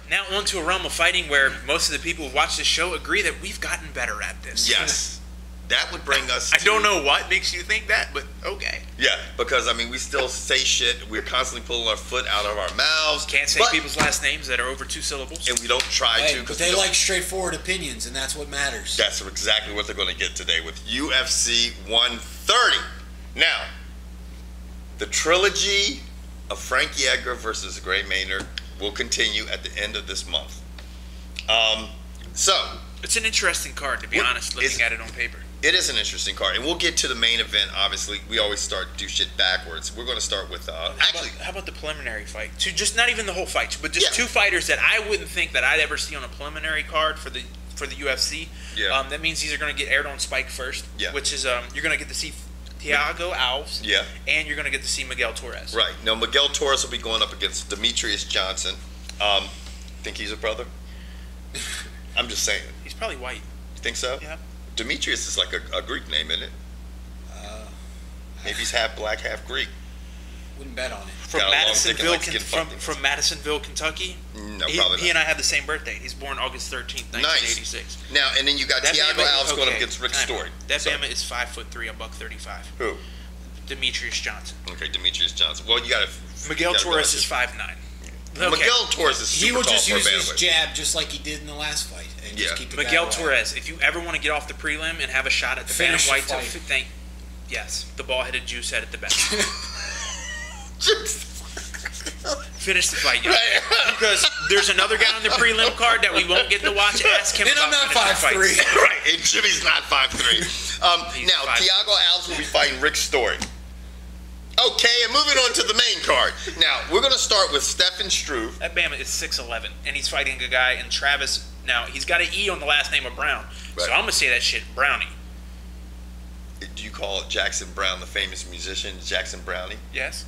Now onto a realm of fighting where most of the people who watch this show agree that we've gotten better at this. Yes. That would bring us I don't know what makes you think that, but okay. Yeah, because, I mean, we still say shit. We're constantly pulling our foot out of our mouths. Can't say people's last names that are over 2 syllables. And we don't try to. But they like straightforward opinions, and that's what matters. That's exactly what they're going to get today with UFC 130. Now, the trilogy of Frankie Edgar versus Maynard will continue at the end of this month. It's an interesting card, to be honest, looking at it on paper. It is an interesting card, and we'll get to the main event. Obviously, we always do shit backwards. We're going to start with how about the preliminary fight? Just not even the whole fight, but just 2 fighters that I wouldn't think that I'd ever see on a preliminary card for the UFC. Yeah. That means these are going to get aired on Spike first. Yeah. Which is you're going to get to see Thiago Alves. Yeah. And you're going to get to see Miguel Torres. Right. Now Miguel Torres will be going up against Demetrius Johnson. Think he's a brother? I'm just saying. He's probably white. You think so? Yeah. Demetrius is like a Greek name, isn't it? Maybe he's half black, half Greek. Wouldn't bet on it. From Madisonville, Kentucky. No, probably not. He and I have the same birthday. He's born August 13th, 1986. Nice. Now, and then you got Thiago Alves going up against Rick Story. That Bama is 5'3", $135. Who? Demetrius Johnson. Okay, Demetrius Johnson. Well, you got to. Miguel Torres is 5'9". Okay. Miguel Torres is super He will tall just for a use his bantamweight. jab just like he did in the last fight. And just keep the Miguel guy Torres, if you ever want to get off the prelim and have a shot at the bantamweight, yes, the ball-headed juice head at the best. Finish the fight, because there's another guy on the prelim card that we won't get to watch. Ask him. And I'm not 5'3". Right, and Jimmy's not 5'3". Now, Thiago Alves will be fighting Rick Story. Okay, and moving on to the main card. Now, we're going to start with Stefan Struve. That Bama is 6'11", and he's fighting a guy in Travis. Now, he's got an E on the last name of Brown, so I'm going to say that shit Brownie. Do you call Jackson Brown, the famous musician, Jackson Brownie? Yes.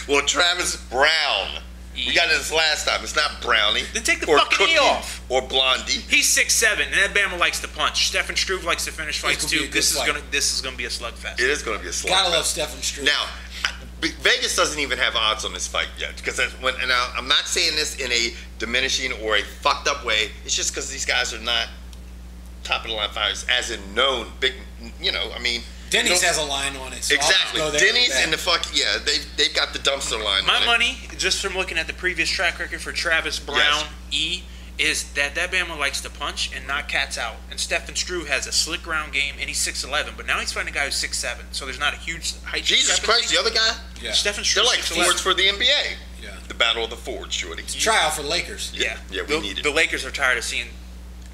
Well, Travis Brown. We got this last time. It's not Brownie. Then take the fucking E off. Or Blondie. He's 6'7", and that Bama likes to punch. Stefan Struve likes to finish fights too. This is gonna be a slugfest. It is gonna be a slugfest. Gotta love Stefan Struve. Now, Vegas doesn't even have odds on this fight yet, because now I'm not saying this in a diminishing or a fucked up way. It's just because these guys are not top of the line fighters, as in known big. I mean. Denny's has a line on it. So exactly. Denny's and they've got the dumpster line. My money, just from looking at the previous track record for Travis Brown, is that Bama likes to punch and knock cats out. And Stefan Struve has a slick ground game, and he's 6'11", but now he's fighting a guy who's 6'7", so there's not a huge height. Jesus Christ, the other guy? Yeah. Stefan Struve. They're like Fords for the NBA. Yeah. The battle of the Fords, shorty. It's a tryout for Lakers. Yeah, we need it. The Lakers are tired of seeing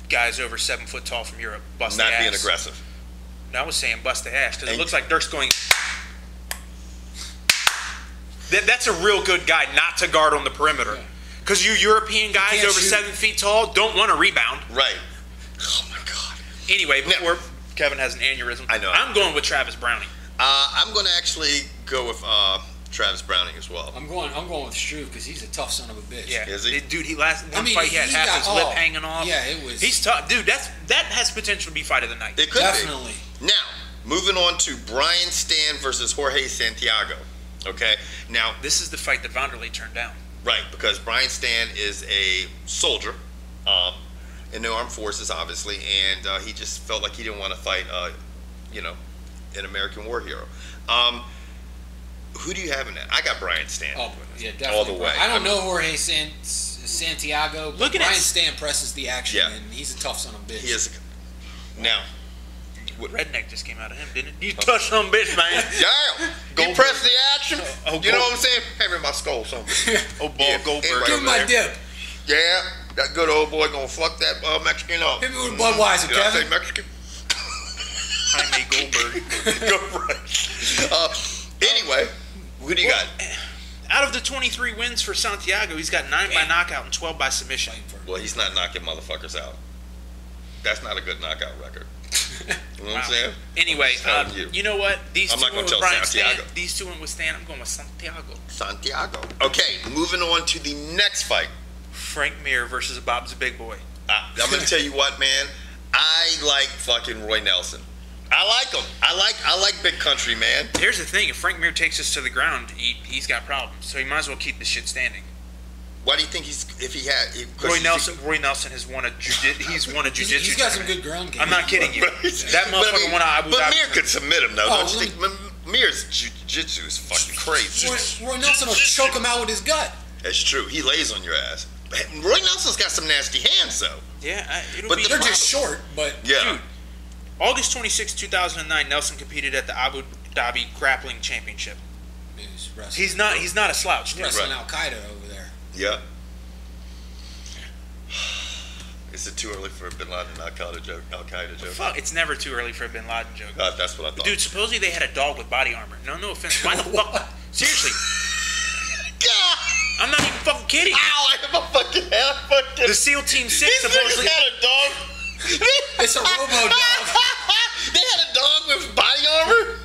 guys over 7 foot tall from Europe bust their ass. Not being aggressive. No, I was saying bust the ass, because it looks like Dirk's going. That's a real good guy not to guard on the perimeter. Because you European guys over 7 feet tall don't want to rebound. Right. Oh my God. Anyway, before Kevin has an aneurysm, I know. I'm going with Travis Browning. I'm going to actually go with Travis Browning as well. I'm going with Struve because he's a tough son of a bitch. Yeah, is he? Dude, he fight he had half his lip hanging off. Yeah, it was. He's tough, dude. That has potential to be fight of the night. It could definitely. Be. Now, moving on to Brian Stan versus Jorge Santiago. Okay. Now, this is the fight that Vanderlei turned down. Right, because Brian Stan is a soldier in the armed forces, obviously, and he just felt like he didn't want to fight, an American war hero. Who do you have in that? I got Brian Stan. Oh, yeah, definitely. All the way. I don't know Jorge Santiago, but Brian Stan presses the action, and he's a tough son of a bitch. He is. Now, redneck just came out of him, didn't it? You touch some bitch, man. Yeah. He pressed the action. You know what I'm saying? Hand me my skull, something. Goldberg. Give him my dip. Yeah, that good old boy gonna fuck that Mexican up. Hit me with Budweiser, Did Kevin. I say Mexican? Jaime Goldberg. Go right. Anyway, who do you got? Out of the 23 wins for Santiago, he's got 9 by knockout and 12 by submission. Well, he's not knocking motherfuckers out. That's not a good knockout record. You know what I'm saying? Anyway, you know what? These I'm two not going went to with tell Brian Santiago. Stan. These two went with Stan. I'm going with Santiago. Santiago. Okay, moving on to the next fight. Frank Mir versus Bob's Big Boy. I'm going to tell you what, man. I like fucking Roy Nelson. I like him. I like Big Country, man. Here's the thing. If Frank Mir takes us to the ground, he's got problems. So he might as well keep the shit standing. Why do you think Roy Nelson has won a jiu-jitsu. He's got some good ground game. I'm not kidding you. That motherfucker won a Abu Dhabi. But Mir could submit him, though. Don't you think? Mir's jiu-jitsu is fucking crazy. Roy Nelson will choke him out with his gut. That's true. He lays on your ass. Roy Nelson's got some nasty hands, though. Yeah, they're just short. But yeah. Dude, August 26, 2009, Nelson competed at the Abu Dhabi Grappling Championship. He's not a slouch. He's wrestling Al Qaeda over there. Yeah. Is it too early for a Bin Laden Al Qaeda joke? Fuck, it's never too early for a Bin Laden joke. That's what I thought. Dude, supposedly they had a dog with body armor. No offense. Why the fuck? Seriously. I'm not even fucking kidding. Ow, I have a fucking The SEAL Team 6 supposedly had a dog. It's a robo dog. They had a dog with body armor?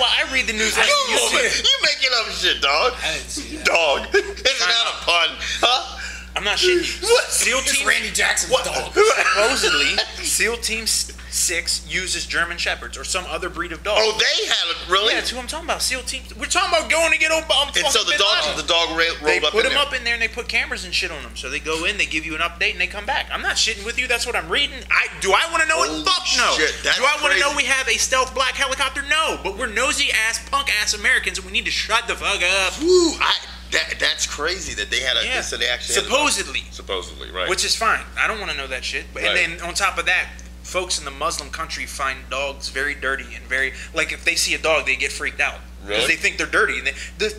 I read the news. You making up shit, dog. I didn't see that. Dog. Isn't that a pun? Huh? I'm not shitting you. SEAL Team Randy Jackson's dog. Supposedly, SEAL Team 6 uses German Shepherds or some other breed of dog. Oh, they had it, really? Yeah, that's who I'm talking about. SEAL Team. We're talking about going to get Obama. And so the dog rolled they up in there. They put him up in there and they put cameras and shit on them. So they go in, they give you an update, and they come back. I'm not shitting with you. That's what I'm reading. Do I want to know it? Fuck no. Shit, do I want to know we have a stealth black helicopter? No. But we're nosy ass, punk ass Americans, and we need to shut the fuck up. Ooh, that's crazy that they had a. Yeah. So they actually supposedly, right? Which is fine. I don't want to know that shit. Right. And then on top of that, folks in the Muslim country find dogs very dirty and very if they see a dog, they get freaked out because they think they're dirty. And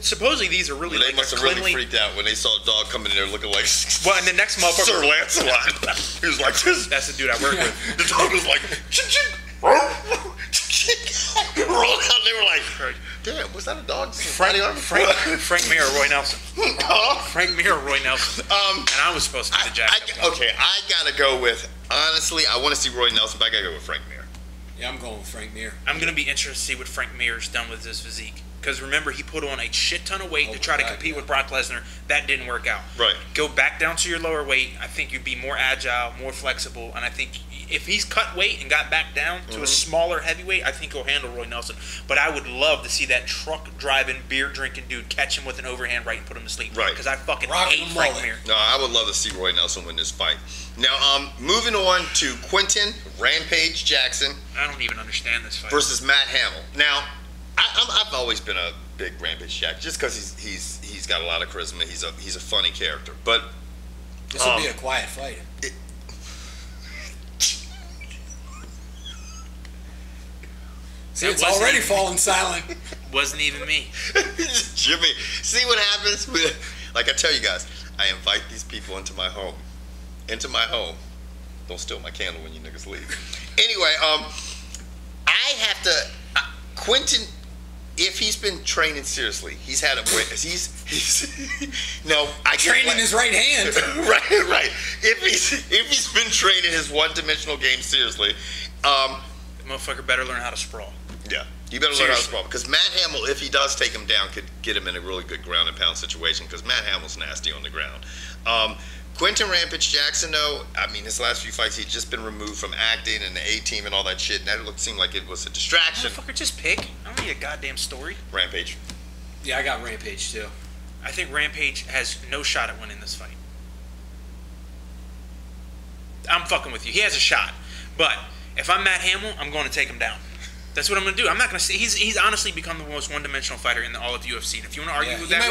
supposedly these are really they must have really freaked out when they saw a dog coming in there looking like. Well, and the next motherfucker, Sir Lancelot, he was like this. That's the dude I work with. The dog was like. Rolled out. They were like, damn, was that a dog? Frank Mir or Roy Nelson? Frank Mir or Roy Nelson? And I was supposed to be the jacket. Okay, I gotta go with. Honestly, I want to see Roy Nelson, but I gotta go with Frank Mir. Yeah, I'm going with Frank Mir. I'm gonna be interested to see what Frank Mir's done with his physique. Because remember, he put on a shit ton of weight to try to compete with Brock Lesnar. That didn't work out. Right. Go back down to your lower weight. I think you'd be more agile, more flexible, and I think if he's cut weight and got back down to a smaller heavyweight, I think he'll handle Roy Nelson. But I would love to see that truck driving, beer drinking dude catch him with an overhand right and put him to sleep. Right. Because I fucking hate Frank Mir. No, I would love to see Roy Nelson win this fight. Now, moving on to Quinton Rampage Jackson. I don't even understand this fight. Versus Matt Hamill. Now, I've always been a big Rampage Jack just because he's got a lot of charisma. He's a funny character. But this will be a quiet fight. See, it's already fallen silent. Wasn't even me. Jimmy, see what happens? Like I tell you guys, I invite these people into my home. Don't steal my candle when you niggas leave. Anyway, I have to. Quinton, if he's been training seriously, he's had a. No, I training his right hand. right. If he's been training his one-dimensional game seriously, the motherfucker better learn how to sprawl. Yeah, you better learn how to sprawl because Matt Hamill, if he does take him down, could get him in a really good ground and pound situation because Matt Hamill's nasty on the ground. Quinton Rampage Jackson, though, I mean, his last few fights, he'd just been removed from acting and the A-Team and all that shit, and that seemed like it was a distraction. Motherfucker, just pick. I don't need a goddamn story. Rampage. Yeah, I got Rampage, too. I think Rampage has no shot at winning this fight. I'm fucking with you. He has a shot. But if I'm Matt Hamill, I'm going to take him down. That's what I'm going to do. I'm not going to say he's honestly become the most one-dimensional fighter in all of UFC. And if you want to argue with that,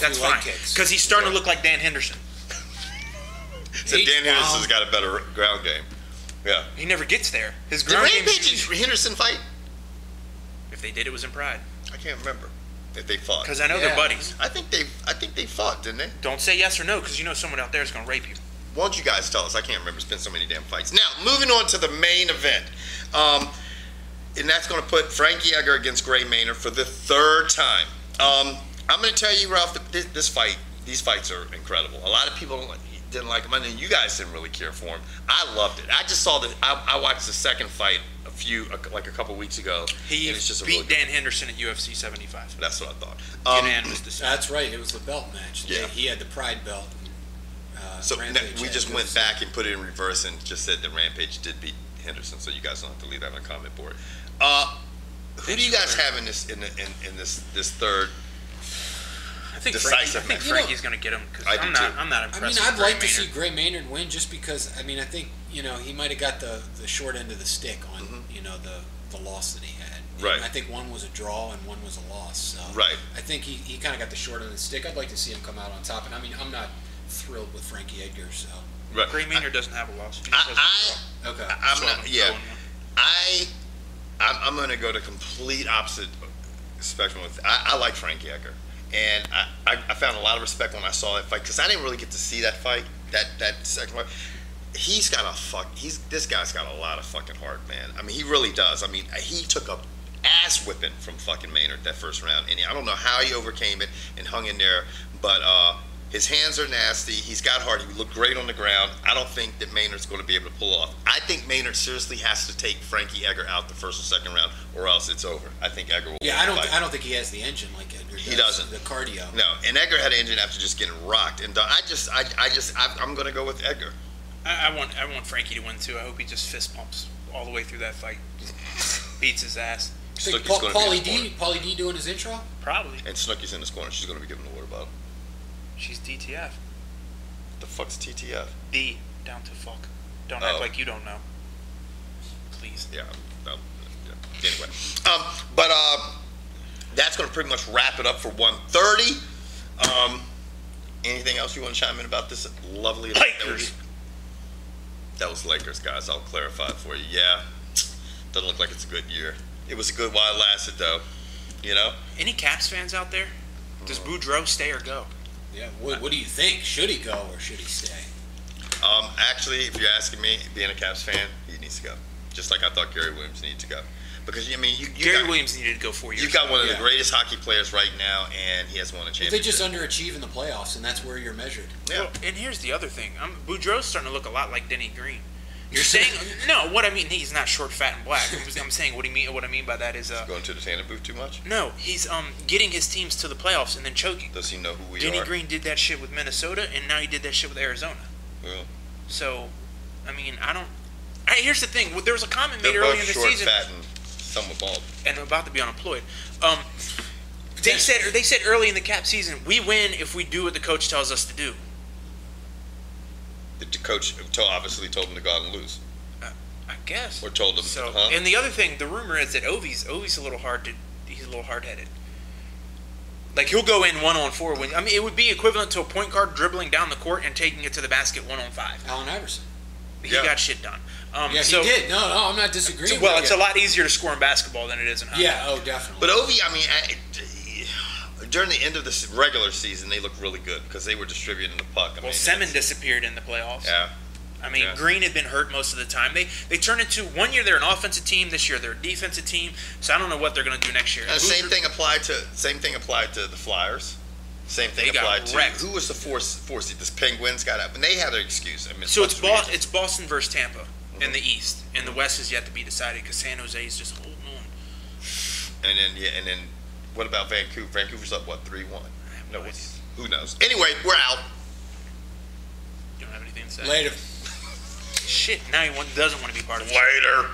that's fine. Because he's starting to look like Dan Henderson. So Dan Henderson's got a better ground game. Yeah. He never gets there. His ground game. Did Rampage and Henderson fight? If they did, it was in Pride. I can't remember if they fought. Because I know they're buddies. I think they fought, didn't they? Don't say yes or no, because you know someone out there is going to rape you. Why don't you guys tell us? I can't remember. It's been so many damn fights. Now, moving on to the main event. And that's going to put Frankie Edgar against Maynard for the third time. I'm going to tell you, Ralph, that these fights are incredible. A lot of people didn't like him. I mean, you guys didn't really care for him. I loved it. I just saw that. I watched the second fight a couple weeks ago. He beat Dan Henderson at UFC 75. That's what I thought. That's right. It was the belt match. Yeah. He had the Pride belt. So we just went back and put it in reverse and just said that Rampage did beat Henderson. So you guys don't have to leave that on the comment board. Who do you guys have in this third? I think decisive match. Frankie's going to get him because I'm not impressed. I'd like to see Gray Maynard win just because. I think he might have got the short end of the stick on the loss that he had. Right. And I think one was a draw and one was a loss. So right. I think he kind of got the short end of the stick. I'd like to see him come out on top. And I'm not thrilled with Frankie Edgar. So. Right. Gray Maynard doesn't have a loss. Okay. I'm going to go to complete opposite spectrum with. I like Frankie Edgar, and I found a lot of respect when I saw that fight because I didn't really get to see that fight. That second fight. This guy's got a lot of fucking heart, man. I mean, he really does. I mean, he took a ass whipping from fucking Maynard that first round, and I don't know how he overcame it and hung in there, but his hands are nasty. He's got heart. He looked great on the ground. I don't think that Maynard's going to be able to pull off. I think Maynard seriously has to take Frankie Edgar out the first or second round, or else it's over. I think Edgar will. Yeah, I don't think he has the engine like Edgar does. He doesn't. The cardio. No, and Edgar had an engine after just getting rocked. And I'm going to go with Edgar. I want Frankie to win too. I hope he just fist pumps all the way through that fight, beats his ass. Paulie D doing his intro? Probably. And Snooki's in this corner. She's going to be giving the water bottle. She's DTF. The fuck's TTF? D down to fuck. Don't act like you don't know. Please. Yeah. Anyway, but that's going to pretty much wrap it up for 1:30. Anything else you want to chime in about this lovely Lakers? That was Lakers, guys. I'll clarify it for you. Yeah, doesn't look like it's a good year. It was a good while it lasted, though. Any Caps fans out there? Does Boudreaux stay or go? Yeah. What do you think? Should he go or should he stay? Actually, if you're asking me, being a Caps fan, he needs to go. Just like I thought Gary Williams needed to go. Because Gary Williams needed to go 4 years. You've got one of the greatest hockey players right now, and he hasn't won a championship. They just underachieve in the playoffs, and that's where you're measured. Yeah. Well, and here's the other thing: Boudreaux's starting to look a lot like Denny Green. You're saying no? What I mean, he's not short, fat, and black. I'm saying what I mean by that is going to the tanning booth too much. No, he's getting his teams to the playoffs and then choking. Does he know who we are? Denny Green did that shit with Minnesota, and now he did that shit with Arizona. Well, so, I mean, I don't. Here's the thing: there was a comment made early in the season. Fat, and somewhat bald, and about to be unemployed. They said early in the Cap season, we win if we do what the coach tells us to do. The coach obviously told him to go out and lose. I guess. Or told him. So, and the other thing, the rumor is that Ovi's a little he's a little hard-headed. Like he'll go in 1-on-4 it would be equivalent to a point guard dribbling down the court and taking it to the basket 1-on-5. Allen Iverson. He got shit done. He did. No, I'm not disagreeing. Well, it's a lot easier to score in basketball than it is in hockey. Yeah, definitely. But Ovi, during the end of the regular season, they looked really good because they were distributing the puck. Semin disappeared in the playoffs. Yeah. Green had been hurt most of the time. They turned into one year they're an offensive team, this year they're a defensive team. So I don't know what they're going to do next year. And same thing applied to the Flyers. Same thing applied to who was the fourth seed? This Penguins got up, and they had their excuse. So it's Boston versus Tampa in the East, and the West is yet to be decided because San Jose is just holding on. And then what about Vancouver? Vancouver's up 3-1. No, who knows? Anyway, we're out. You don't have anything to say? Later. Shit, now he doesn't want to be part of it. Later.